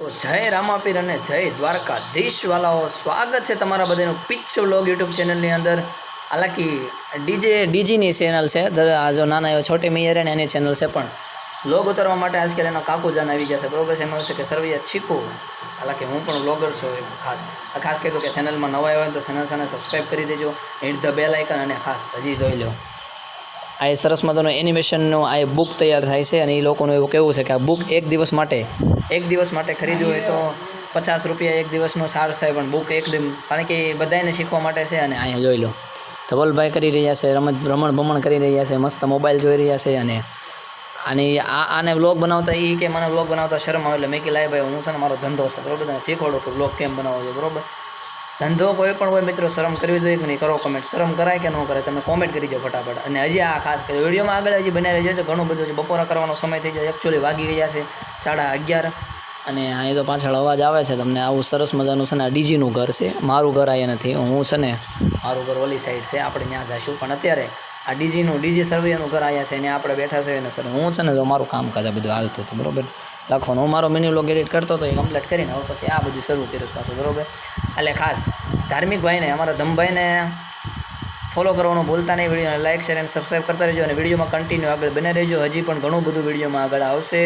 તો જય રામાપીર અને જય દ્વારકાધીશ વાલાઓ, સ્વાગત છે તમારા બધાનું પિચ વ્લોગ યુટ્યુબ ચેનલની અંદર. હાલાકી ડીજીની ચેનલ છે, આ જો નાના એવો છોટી મૈયર ને એની ચેનલ છે, પણ વ્લોગ ઉતારવા માટે આજકાલ એનો કાકુજાન આવી ગયા છે. બરોબર છે. એમાં છે કે સરવૈયા ચીકુ, હાલાકી હું પણ વ્લોગર છું. ખાસ કીધું કે ચેનલમાં નવા આવ્યા હોય તો ચેનલ સબસ્ક્રાઈબ કરી દેજો, હિટ ધ બેલ આઇકન, અને ખાસ હજી જોઈ લો આ એ સરસ મજાનું એનિમેશનનું આ બુક તૈયાર થાય છે. અને એ લોકોનું એવું કહેવું છે કે આ બુક એક દિવસ માટે ખરીદવું હોય તો 50 રૂપિયા એક દિવસનો ચાર્જ થાય, પણ બુક કારણ કે બધાને શીખવા માટે છે. અને અહીંયા જોઈ લો ધવલભાઈ કરી રહ્યા છે, રમણ ભમણ કરી રહ્યા છે, મસ્ત મોબાઈલ જોઈ રહ્યા છે. અને આને વ્લોગ બનાવતા એ કે મને વ્લોગ બનાવતા શરમ આવે, એટલે મેં કે લાય ભાઈ હું છે ને મારો ધંધો છે, બરોબર, શીખવાડો કે વ્લોગ કેમ બનાવવો છે. બરોબર, ધંધો કોઈ પણ હોય મિત્રો, શરમ કરવી જોઈએ કે નહીં, કરો કમેન્ટ. શરમ કરાય કે ન કરાય તમે કોમેન્ટ કરી દો ફટાફટ. અને હજી આ ખાસ કરી વિડીયોમાં આગળ હજી બનાવી રહેજો, ઘણું બધું છે. બપોરા કરવાનો સમય થઈ જાય, એકચ્યુઅલી વાગી ગયા છે 11:30. અને અહીં તો પાછળ અવાજ આવે છે તમને. આવું સરસ મજાનું છે ને આ ડીજીનું ઘર છે. મારું ઘર અહીંયા નથી, હું છે ને મારું ઘર ઓલી સાઈડ છે, આપણે ત્યાં જઈશું. પણ અત્યારે આ ડીજી સર્વેનું ઘર આવ્યા છે, એને આપણે બેઠા છે. ને સર હું છે ને તો મારું કામકાજ આ બધું હાલતું હતું, બરોબર, લખવાનું. હું મારો મિની વ્લોગ એડિટ કરતો હતો, એ કમ્પ્લીટ કરીને હવે પછી આ બધું શરૂ કર્યું પાછું, બરોબર. એટલે ખાસ ધાર્મિક ભાઈને, અમારા ધમભાઈને ફોલો કરવાનું ભૂલતા નહીં. વિડીયોને લાઇક શેર અને સબસ્ક્રાઈબ કરતા રહેજો, અને વિડીયોમાં કન્ટિન્યુ આગળ બને રહેજો. હજી પણ ઘણું બધું વિડીયોમાં આગળ આવશે.